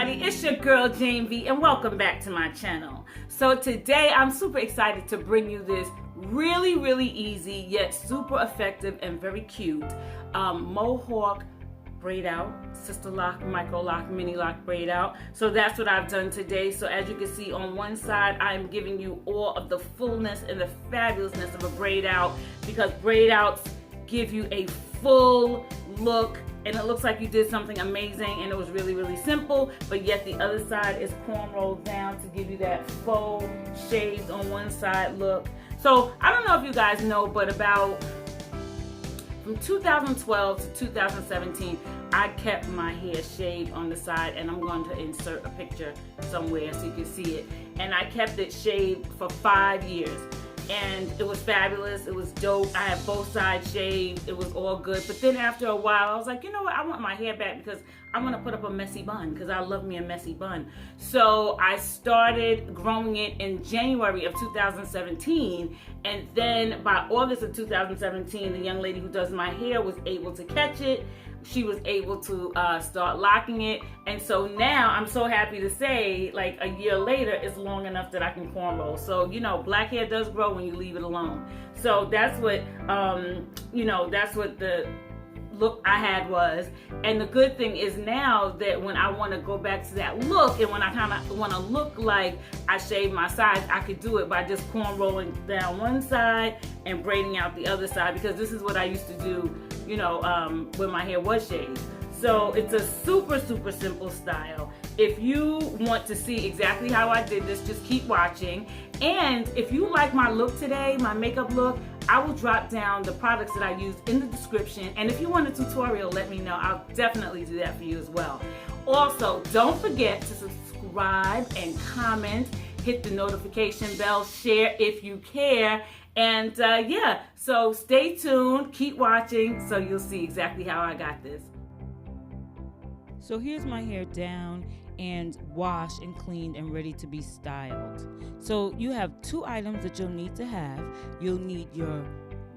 everybody, it's your girl Jane V and welcome back to my channel. So today I'm super excited to bring you this really easy yet super effective and very cute Mohawk braid out, sister lock, micro lock, mini lock braid out. So that's what I've done today. So as you can see on one side, I'm giving you all of the fullness and the fabulousness of a braid out, because braid outs give you a full look and it looks like you did something amazing, and it was really simple, but yet the other side is cornrowed down to give you that faux shaved on one side look. So I don't know if you guys know, but about from 2012 to 2017, I kept my hair shaved on the side, and I'm going to insert a picture somewhere so you can see it. And I kept it shaved for 5 years. And it was fabulous. It was dope. I had both sides shaved. It was all good. But then after a while, I was like, you know what? I want my hair back because I want to put up a messy bun, because I love me a messy bun. So I started growing it in January of 2017. And then by August of 2017, the young lady who does my hair was able to catch it. She was able to start locking it, and so now I'm so happy to say, like a year later, it's long enough that I can cornrow. So you know, black hair does grow when you leave it alone. So that's what that's what the look I had was. And the good thing is now that when I want to go back to that look, and when I kind of want to look like I shaved my sides, I could do it by just cornrowing down one side and braiding out the other side, because this is what I used to do, you know, when my hair was shaved. So it's a super simple style. If you want to see exactly how I did this, just keep watching. And if you like my look today, my makeup look, I will drop down the products that I used in the description. And if you want a tutorial, let me know. I'll definitely do that for you as well. Also, don't forget to subscribe and comment, hit the notification bell, share if you care. And yeah, so stay tuned, keep watching, so you'll see exactly how I got this. So here's my hair down and washed and cleaned and ready to be styled. So you have two items that you'll need to have. You'll need your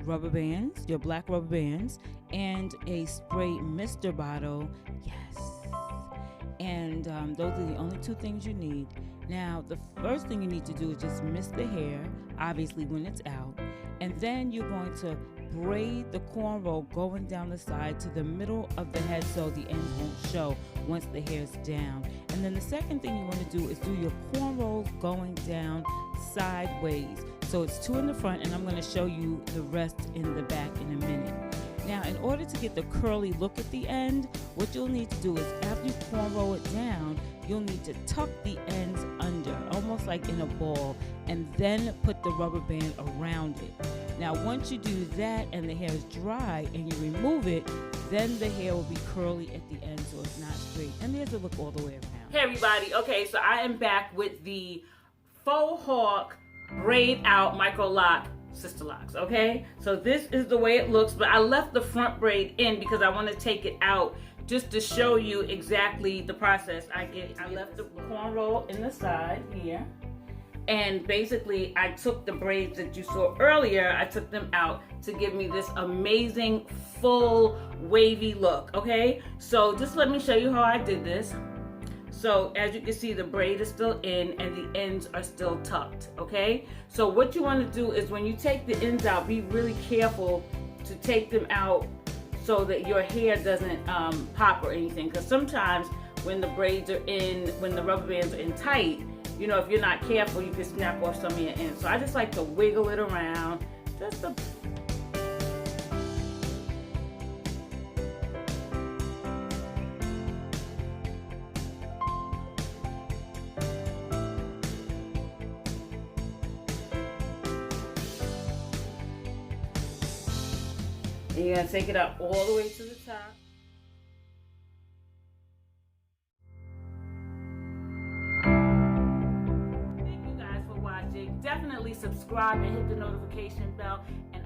rubber bands, your black rubber bands, and a spray mister bottle. Yes. And those are the only two things you need. Now, the first thing you need to do is just mist the hair, obviously when it's out, and then you're going to braid the cornrow going down the side to the middle of the head so the ends won't show once the hair's down. And then the second thing you want to do is do your cornrows going down sideways. So it's two in the front, and I'm going to show you the rest in the back in a minute. Now, in order to get the curly look at the end, what you'll need to do is after you cornrow it down, you'll need to tuck the ends under, almost like in a ball, and then put the rubber band around it. Now, once you do that and the hair is dry and you remove it, then the hair will be curly at the end, so it's not straight. And there's a look all the way around. Hey everybody, okay, so I am back with the Faux Hawk braid out micro lock sister locks. Okay, so this is the way it looks, but I left the front braid in because I want to take it out just to show you exactly the process. I left the cornrow in the side here, and basically I took the braids that you saw earlier, I took them out to give me this amazing full wavy look. Okay, so just let me show you how I did this. So as you can see, the braid is still in and the ends are still tucked, okay? So what you want to do is when you take the ends out, be really careful to take them out so that your hair doesn't pop or anything. Because sometimes when the braids are in, when the rubber bands are in tight, you know, if you're not careful, you can snap off some of your ends. So I just like to wiggle it around, just to and you're going to take it up all the way to the top. Thank you guys for watching. Definitely subscribe and hit the notification bell. And